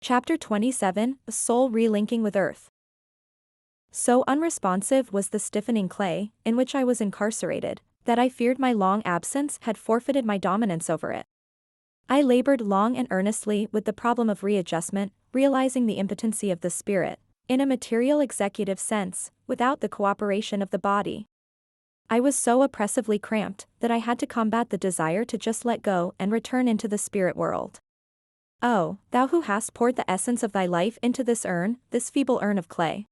Chapter 27, A Soul Relinking with Earth. So unresponsive was the stiffening clay, in which I was incarcerated, that I feared my long absence had forfeited my dominance over it. I labored long and earnestly with the problem of readjustment, realizing the impotency of the spirit, in a material executive sense, without the cooperation of the body. I was so oppressively cramped that I had to combat the desire to just let go and return into the spirit world. Oh, thou who hast poured the essence of thy life into this feeble urn of clay.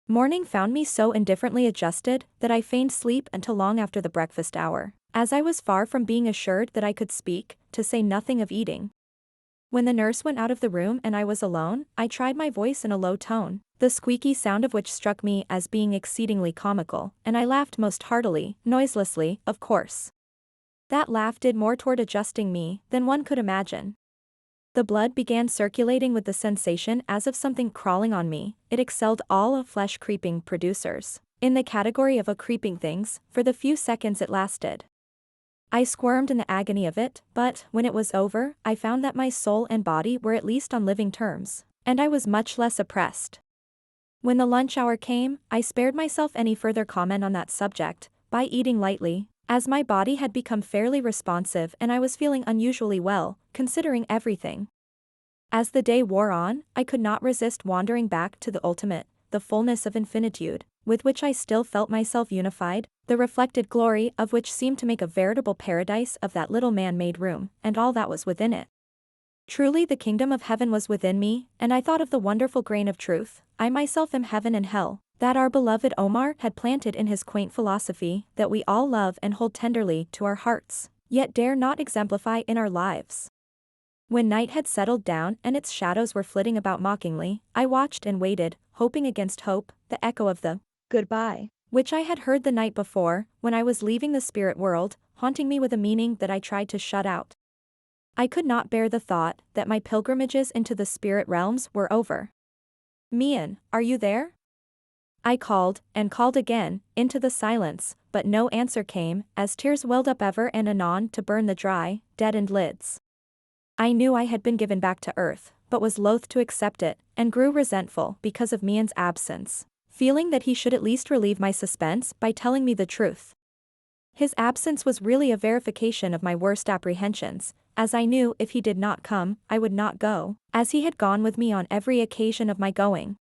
Morning found me so indifferently adjusted that I feigned sleep until long after the breakfast hour, as I was far from being assured that I could speak, to say nothing of eating. When the nurse went out of the room and I was alone, I tried my voice in a low tone, the squeaky sound of which struck me as being exceedingly comical, and I laughed most heartily, noiselessly, of course. That laugh did more toward adjusting me than one could imagine. The blood began circulating with the sensation as of something crawling on me. It excelled all of flesh-creeping producers, in the category of creeping things, for the few seconds it lasted. I squirmed in the agony of it, but, when it was over, I found that my soul and body were at least on living terms, and I was much less oppressed. When the lunch hour came, I spared myself any further comment on that subject, by eating lightly, as my body had become fairly responsive and I was feeling unusually well, considering everything. As the day wore on, I could not resist wandering back to the ultimate, the fullness of infinitude, with which I still felt myself unified, the reflected glory of which seemed to make a veritable paradise of that little man-made room, and all that was within it. Truly the kingdom of heaven was within me, and I thought of the wonderful grain of truth, I myself am heaven and hell, that our beloved Omar had planted in his quaint philosophy, that we all love and hold tenderly to our hearts, yet dare not exemplify in our lives. When night had settled down and its shadows were flitting about mockingly, I watched and waited, hoping against hope, the echo of the goodbye, which I had heard the night before, when I was leaving the spirit world, haunting me with a meaning that I tried to shut out. I could not bear the thought that my pilgrimages into the spirit realms were over. Mian, are you there? I called, and called again, into the silence, but no answer came, as tears welled up ever and anon to burn the dry, deadened lids. I knew I had been given back to earth, but was loath to accept it, and grew resentful because of Mian's absence, feeling that he should at least relieve my suspense by telling me the truth. His absence was really a verification of my worst apprehensions, as I knew if he did not come, I would not go, as he had gone with me on every occasion of my going.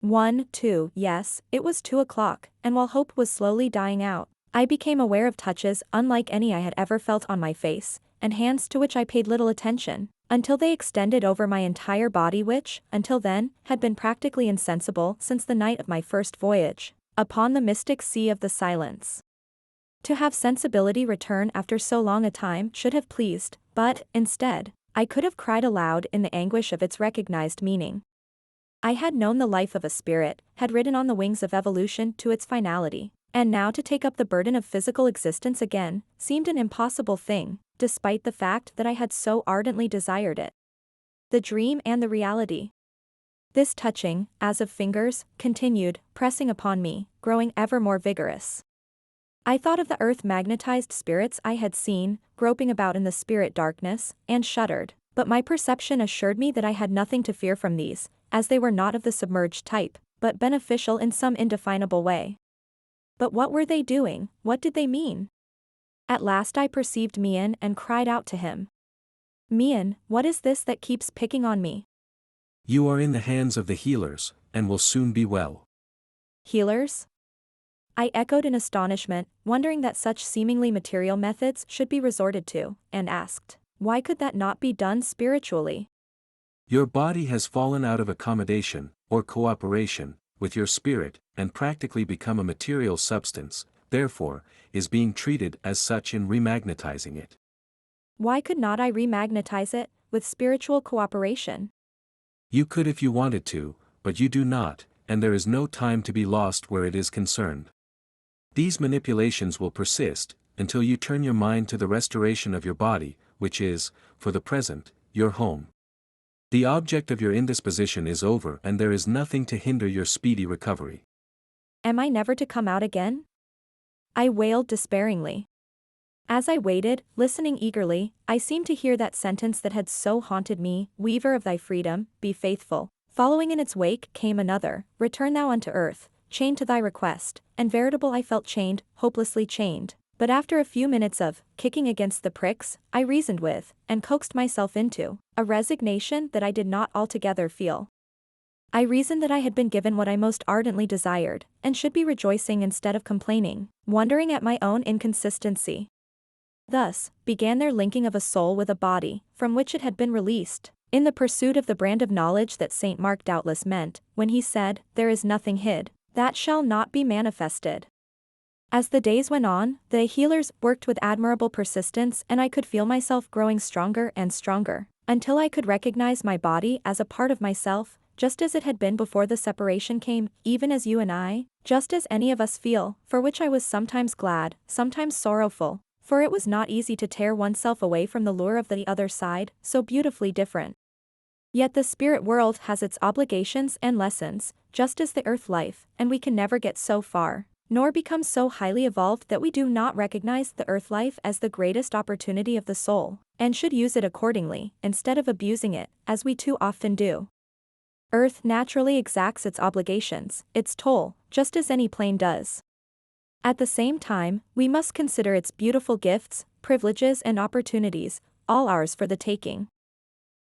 1, 2, yes, it was 2 o'clock, and while hope was slowly dying out, I became aware of touches unlike any I had ever felt on my face, and hands to which I paid little attention, until they extended over my entire body which, until then, had been practically insensible since the night of my first voyage, upon the mystic sea of the silence. To have sensibility return after so long a time should have pleased, but, instead, I could have cried aloud in the anguish of its recognized meaning. I had known the life of a spirit, had ridden on the wings of evolution to its finality, and now to take up the burden of physical existence again, seemed an impossible thing, despite the fact that I had so ardently desired it. The dream and the reality. This touching, as of fingers, continued, pressing upon me, growing ever more vigorous. I thought of the earth-magnetized spirits I had seen, groping about in the spirit darkness, and shuddered, but my perception assured me that I had nothing to fear from these, as they were not of the submerged type, but beneficial in some indefinable way. But what were they doing? What did they mean? At last I perceived Mian and cried out to him. Mian, what is this that keeps picking on me? You are in the hands of the healers, and will soon be well. Healers? I echoed in astonishment, wondering that such seemingly material methods should be resorted to, and asked, why could that not be done spiritually? Your body has fallen out of accommodation, or cooperation, with your spirit, and practically become a material substance, therefore, is being treated as such in remagnetizing it. Why could not I remagnetize it, with spiritual cooperation? You could if you wanted to, but you do not, and there is no time to be lost where it is concerned. These manipulations will persist, until you turn your mind to the restoration of your body, which is, for the present, your home. The object of your indisposition is over and there is nothing to hinder your speedy recovery. Am I never to come out again? I wailed despairingly. As I waited, listening eagerly, I seemed to hear that sentence that had so haunted me, "Weaver of thy freedom, be faithful." Following in its wake came another, "Return thou unto earth, chained to thy request," and veritable I felt chained, hopelessly chained. But after a few minutes of kicking against the pricks, I reasoned with, and coaxed myself into, a resignation that I did not altogether feel. I reasoned that I had been given what I most ardently desired, and should be rejoicing instead of complaining, wondering at my own inconsistency. Thus, began their linking of a soul with a body, from which it had been released, in the pursuit of the brand of knowledge that St. Mark doubtless meant, when he said, "There is nothing hid, that shall not be manifested." As the days went on, the healers worked with admirable persistence, and I could feel myself growing stronger and stronger, until I could recognize my body as a part of myself, just as it had been before the separation came, even as you and I, just as any of us feel, for which I was sometimes glad, sometimes sorrowful, for it was not easy to tear oneself away from the lure of the other side, so beautifully different. Yet the spirit world has its obligations and lessons, just as the earth life, and we can never get so far, nor become so highly evolved that we do not recognize the earth life as the greatest opportunity of the soul, and should use it accordingly, instead of abusing it, as we too often do. Earth naturally exacts its obligations, its toll, just as any plane does. At the same time, we must consider its beautiful gifts, privileges and opportunities, all ours for the taking.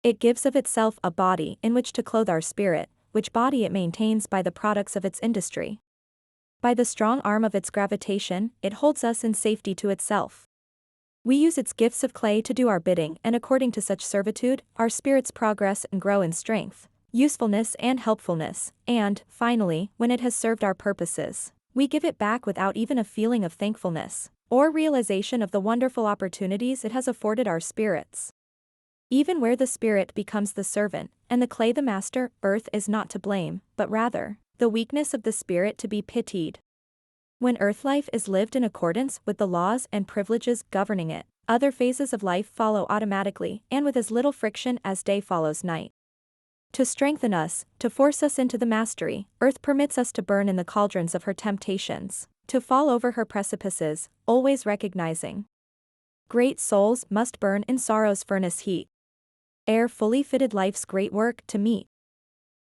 It gives of itself a body in which to clothe our spirit, which body it maintains by the products of its industry. By the strong arm of its gravitation, it holds us in safety to itself. We use its gifts of clay to do our bidding, and according to such servitude, our spirits progress and grow in strength, usefulness and helpfulness, and, finally, when it has served our purposes, we give it back without even a feeling of thankfulness, or realization of the wonderful opportunities it has afforded our spirits. Even where the spirit becomes the servant, and the clay the master, earth is not to blame, but rather, the weakness of the spirit to be pitied. When earth life is lived in accordance with the laws and privileges governing it, other phases of life follow automatically and with as little friction as day follows night. To strengthen us, to force us into the mastery, earth permits us to burn in the cauldrons of her temptations, to fall over her precipices, always recognizing. Great souls must burn in sorrow's furnace heat, ere fully fitted life's great work to meet.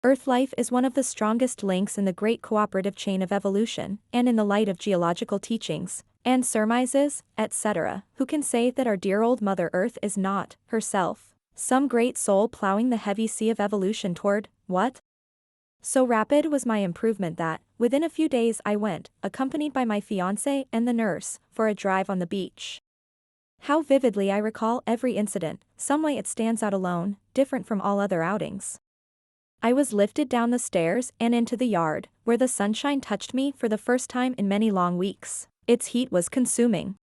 Earth life is one of the strongest links in the great cooperative chain of evolution, and in the light of geological teachings, and surmises, etc., who can say that our dear old Mother Earth is not, herself, some great soul plowing the heavy sea of evolution toward, what? So rapid was my improvement that, within a few days I went, accompanied by my fiancé and the nurse, for a drive on the beach. How vividly I recall every incident, some way it stands out alone, different from all other outings. I was lifted down the stairs and into the yard, where the sunshine touched me for the first time in many long weeks. Its heat was consuming.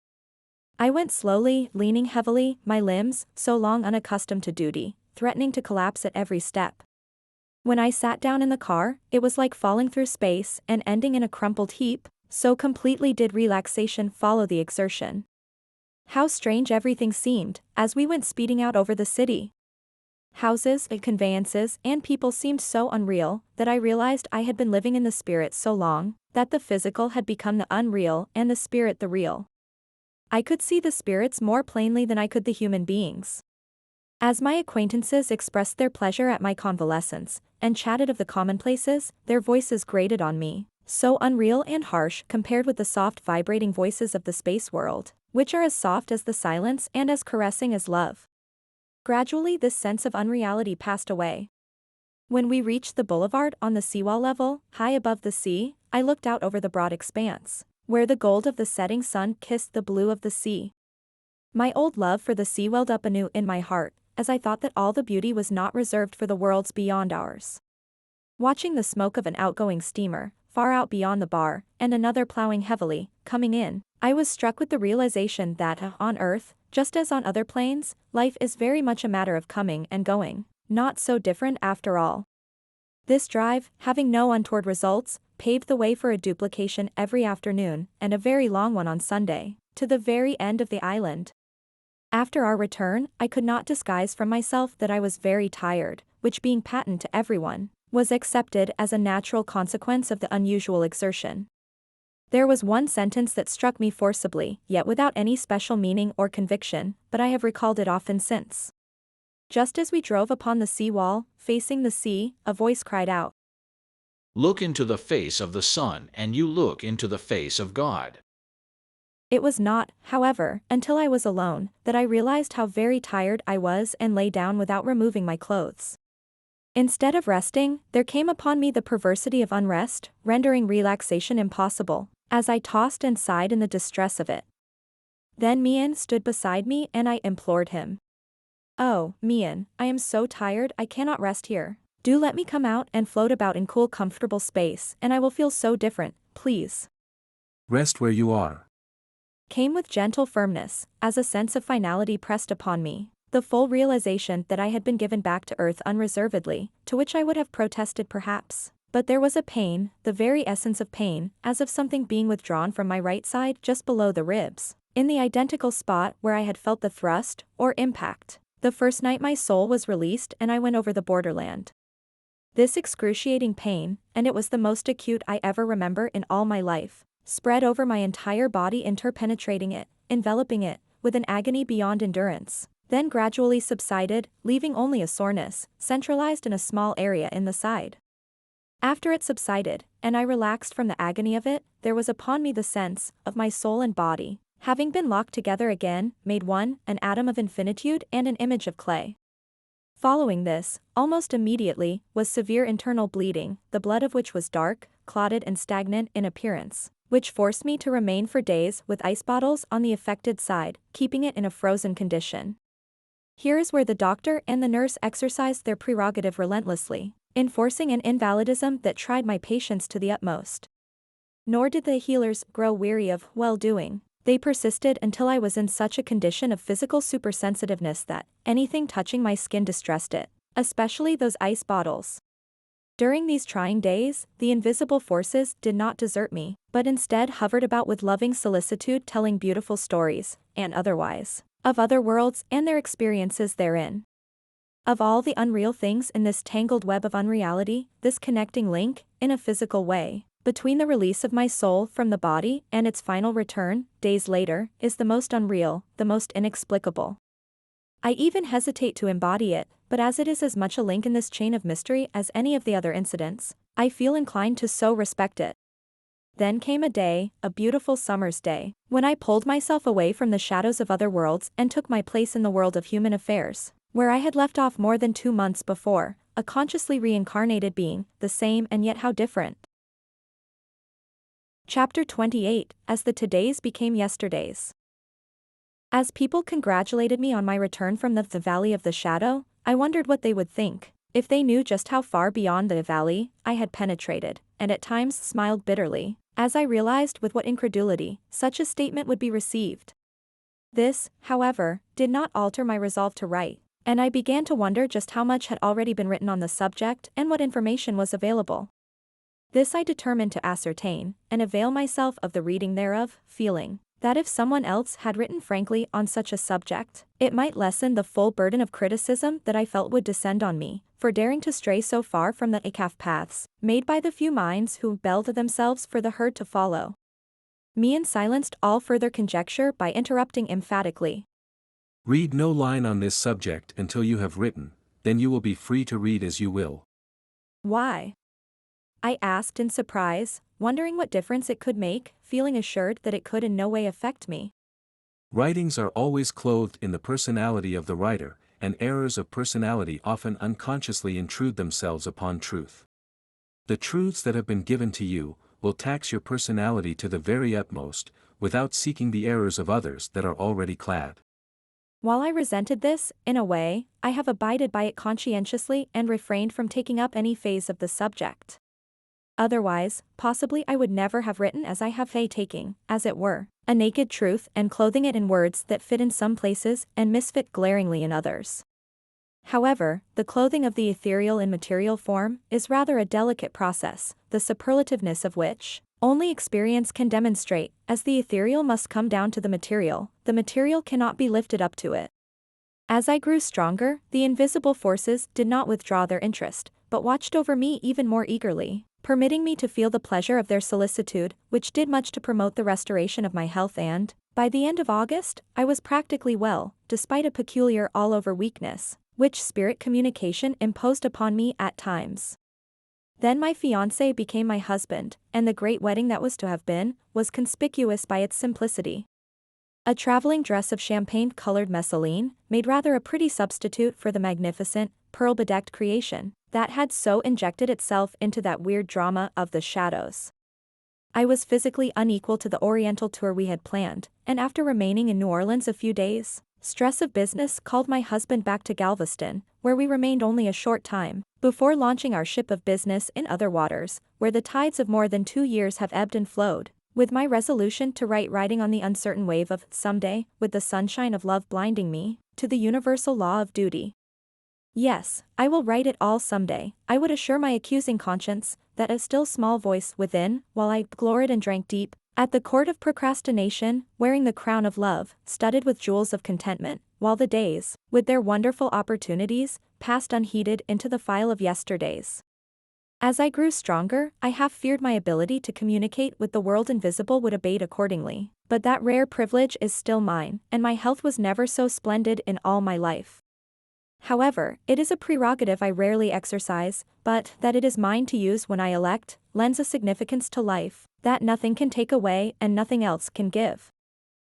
I went slowly, leaning heavily, my limbs, so long unaccustomed to duty, threatening to collapse at every step. When I sat down in the car, it was like falling through space and ending in a crumpled heap, so completely did relaxation follow the exertion. How strange everything seemed, as we went speeding out over the city. Houses, conveyances, and people seemed so unreal, that I realized I had been living in the spirit so long, that the physical had become the unreal and the spirit the real. I could see the spirits more plainly than I could the human beings. As my acquaintances expressed their pleasure at my convalescence, and chatted of the commonplaces, their voices grated on me, so unreal and harsh compared with the soft vibrating voices of the space world, which are as soft as the silence and as caressing as love. Gradually this sense of unreality passed away. When we reached the boulevard on the seawall level, high above the sea, I looked out over the broad expanse, where the gold of the setting sun kissed the blue of the sea. My old love for the sea welled up anew in my heart, as I thought that all the beauty was not reserved for the worlds beyond ours. Watching the smoke of an outgoing steamer, far out beyond the bar, and another plowing heavily, coming in, I was struck with the realization that, on Earth, just as on other planes, life is very much a matter of coming and going, not so different after all. This drive, having no untoward results, paved the way for a duplication every afternoon, and a very long one on Sunday, to the very end of the island. After our return, I could not disguise from myself that I was very tired, which being patent to everyone, was accepted as a natural consequence of the unusual exertion. There was one sentence that struck me forcibly, yet without any special meaning or conviction, but I have recalled it often since. Just as we drove upon the sea wall, facing the sea, a voice cried out, Look into the face of the sun, and you look into the face of God. It was not, however, until I was alone, that I realized how very tired I was and lay down without removing my clothes. Instead of resting, there came upon me the perversity of unrest, rendering relaxation impossible, as I tossed and sighed in the distress of it. Then Mian stood beside me and I implored him. Oh, Mian, I am so tired I cannot rest here. Do let me come out and float about in cool comfortable space and I will feel so different, please. Rest where you are. Came with gentle firmness, as a sense of finality pressed upon me, the full realization that I had been given back to earth unreservedly, to which I would have protested perhaps. But there was a pain, the very essence of pain, as of something being withdrawn from my right side just below the ribs, in the identical spot where I had felt the thrust, or impact, the first night my soul was released and I went over the borderland. This excruciating pain, and it was the most acute I ever remember in all my life, spread over my entire body, interpenetrating it, enveloping it, with an agony beyond endurance, then gradually subsided, leaving only a soreness, centralized in a small area in the side. After it subsided, and I relaxed from the agony of it, there was upon me the sense, of my soul and body, having been locked together again, made one, an atom of infinitude and an image of clay. Following this, almost immediately, was severe internal bleeding, the blood of which was dark, clotted and stagnant in appearance, which forced me to remain for days with ice bottles on the affected side, keeping it in a frozen condition. Here is where the doctor and the nurse exercised their prerogative relentlessly, enforcing an invalidism that tried my patience to the utmost. Nor did the healers grow weary of well-doing. They persisted until I was in such a condition of physical supersensitiveness that anything touching my skin distressed it, especially those ice bottles. During these trying days, the invisible forces did not desert me, but instead hovered about with loving solicitude, telling beautiful stories, and otherwise, of other worlds and their experiences therein. Of all the unreal things in this tangled web of unreality, this connecting link, in a physical way, between the release of my soul from the body and its final return, days later, is the most unreal, the most inexplicable. I even hesitate to embody it, but as it is as much a link in this chain of mystery as any of the other incidents, I feel inclined to so respect it. Then came a day, a beautiful summer's day, when I pulled myself away from the shadows of other worlds and took my place in the world of human affairs, where I had left off more than 2 months before, a consciously reincarnated being, the same and yet how different. Chapter 28, As the Todays Became Yesterdays. As people congratulated me on my return from the Valley of the Shadow, I wondered what they would think, if they knew just how far beyond the valley I had penetrated, and at times smiled bitterly, as I realized with what incredulity such a statement would be received. This, however, did not alter my resolve to write, and I began to wonder just how much had already been written on the subject and what information was available. This I determined to ascertain, and avail myself of the reading thereof, feeling that if someone else had written frankly on such a subject, it might lessen the full burden of criticism that I felt would descend on me, for daring to stray so far from the acaf paths, made by the few minds who belled themselves for the herd to follow. Mian silenced all further conjecture by interrupting emphatically. Read no line on this subject until you have written, then you will be free to read as you will. Why? I asked in surprise, wondering what difference it could make, feeling assured that it could in no way affect me. Writings are always clothed in the personality of the writer, and errors of personality often unconsciously intrude themselves upon truth. The truths that have been given to you will tax your personality to the very utmost, without seeking the errors of others that are already clad. While I resented this, in a way, I have abided by it conscientiously and refrained from taking up any phase of the subject. Otherwise, possibly I would never have written as I have taking, as it were, a naked truth and clothing it in words that fit in some places and misfit glaringly in others. However, the clothing of the ethereal in material form is rather a delicate process, the superlativeness of which only experience can demonstrate, as the ethereal must come down to the material cannot be lifted up to it. As I grew stronger, the invisible forces did not withdraw their interest, but watched over me even more eagerly. permitting me to feel the pleasure of their solicitude, which did much to promote the restoration of my health and, by the end of August, I was practically well, despite a peculiar all-over weakness, which spirit communication imposed upon me at times. Then my fiancé became my husband, and the great wedding that was to have been, was conspicuous by its simplicity. A traveling dress of champagne-colored messaline made rather a pretty substitute for the magnificent, pearl-bedecked creation that had so injected itself into that weird drama of the shadows. I was physically unequal to the Oriental tour we had planned, and after remaining in New Orleans a few days, stress of business called my husband back to Galveston, where we remained only a short time, before launching our ship of business in other waters, where the tides of more than 2 years have ebbed and flowed, with my resolution to riding on the uncertain wave of, someday, with the sunshine of love blinding me, to the universal law of duty. Yes, I will write it all someday, I would assure my accusing conscience, that a still small voice within, while I gloried and drank deep, at the court of procrastination, wearing the crown of love, studded with jewels of contentment, while the days, with their wonderful opportunities, passed unheeded into the file of yesterdays. As I grew stronger, I half feared my ability to communicate with the world invisible would abate accordingly, but that rare privilege is still mine, and my health was never so splendid in all my life. However, it is a prerogative I rarely exercise, but that it is mine to use when I elect, lends a significance to life that nothing can take away and nothing else can give.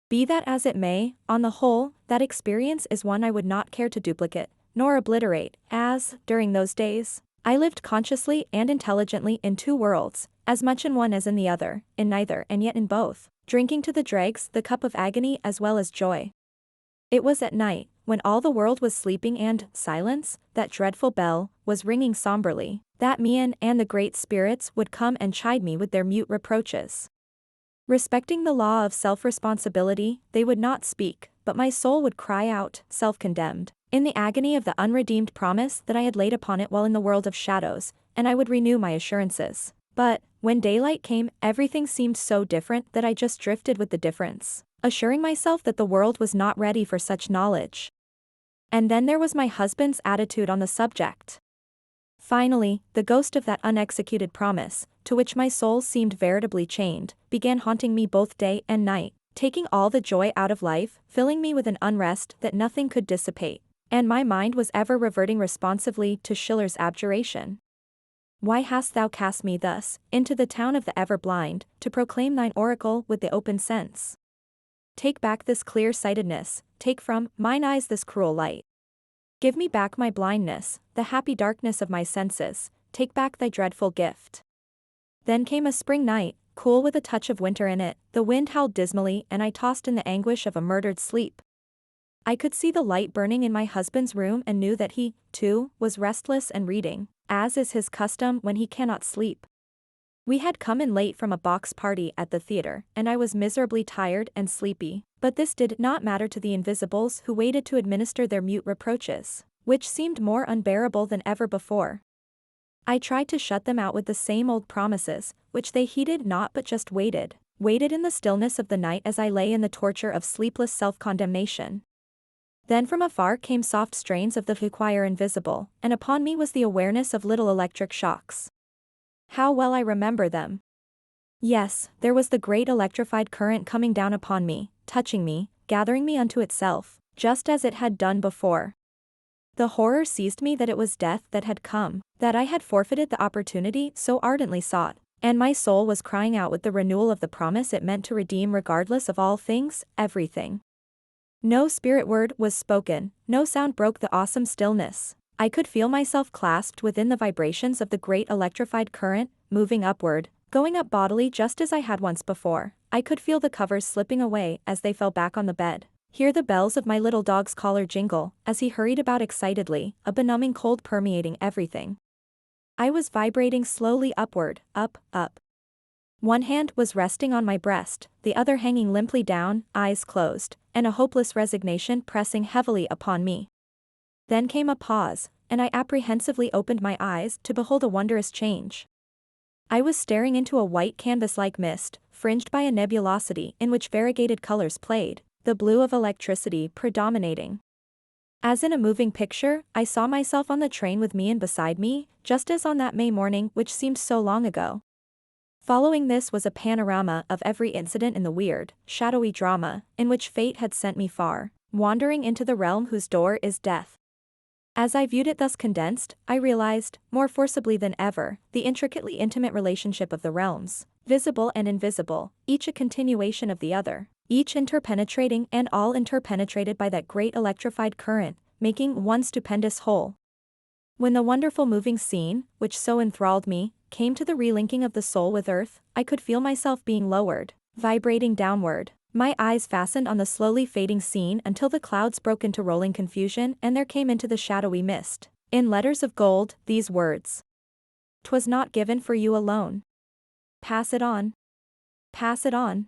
Be that as it may, on the whole, that experience is one I would not care to duplicate, nor obliterate, as, during those days, I lived consciously and intelligently in 2 worlds, as much in one as in the other, in neither and yet in both, drinking to the dregs the cup of agony as well as joy. It was at night, when all the world was sleeping and, silence, that dreadful bell, was ringing somberly, that Mian and the great spirits would come and chide me with their mute reproaches. Respecting the law of self-responsibility, they would not speak, but my soul would cry out, self-condemned, in the agony of the unredeemed promise that I had laid upon it while in the world of shadows, and I would renew my assurances. But, when daylight came, everything seemed so different that I just drifted with the difference, assuring myself that the world was not ready for such knowledge. And then there was my husband's attitude on the subject. Finally, the ghost of that unexecuted promise, to which my soul seemed veritably chained, began haunting me both day and night, taking all the joy out of life, filling me with an unrest that nothing could dissipate, and my mind was ever reverting responsively to Schiller's abjuration. Why hast thou cast me thus, into the town of the ever-blind, to proclaim thine oracle with the open sense? Take back this clear-sightedness, take from mine eyes this cruel light. Give me back my blindness, the happy darkness of my senses, take back thy dreadful gift. Then came a spring night, cool with a touch of winter in it, the wind howled dismally and I tossed in the anguish of a murdered sleep. I could see the light burning in my husband's room and knew that he, too, was restless and reading, as is his custom when he cannot sleep. We had come in late from a box party at the theater, and I was miserably tired and sleepy, but this did not matter to the invisibles who waited to administer their mute reproaches, which seemed more unbearable than ever before. I tried to shut them out with the same old promises, which they heeded not but just waited in the stillness of the night as I lay in the torture of sleepless self-condemnation. Then from afar came soft strains of the choir invisible, and upon me was the awareness of little electric shocks. How well I remember them. Yes, there was the great electrified current coming down upon me, touching me, gathering me unto itself, just as it had done before. The horror seized me that it was death that had come, that I had forfeited the opportunity so ardently sought, and my soul was crying out with the renewal of the promise it meant to redeem regardless of all things, everything. No spirit word was spoken, no sound broke the awesome stillness. I could feel myself clasped within the vibrations of the great electrified current, moving upward, going up bodily just as I had once before. I could feel the covers slipping away as they fell back on the bed, hear the bells of my little dog's collar jingle as he hurried about excitedly, a benumbing cold permeating everything. I was vibrating slowly upward, up, up. One hand was resting on my breast, the other hanging limply down, eyes closed, and a hopeless resignation pressing heavily upon me. Then came a pause, and I apprehensively opened my eyes to behold a wondrous change. I was staring into a white canvas-like mist, fringed by a nebulosity in which variegated colors played, the blue of electricity predominating. As in a moving picture, I saw myself on the train with me and beside me, just as on that May morning which seemed so long ago. Following this was a panorama of every incident in the weird, shadowy drama, in which fate had sent me far, wandering into the realm whose door is death. As I viewed it thus condensed, I realized, more forcibly than ever, the intricately intimate relationship of the realms, visible and invisible, each a continuation of the other, each interpenetrating and all interpenetrated by that great electrified current, making one stupendous whole. When the wonderful moving scene, which so enthralled me, came to the relinking of the soul with earth, I could feel myself being lowered, vibrating downward. My eyes fastened on the slowly fading scene until the clouds broke into rolling confusion and there came into the shadowy mist, in letters of gold, these words. "'Twas not given for you alone. Pass it on. Pass it on."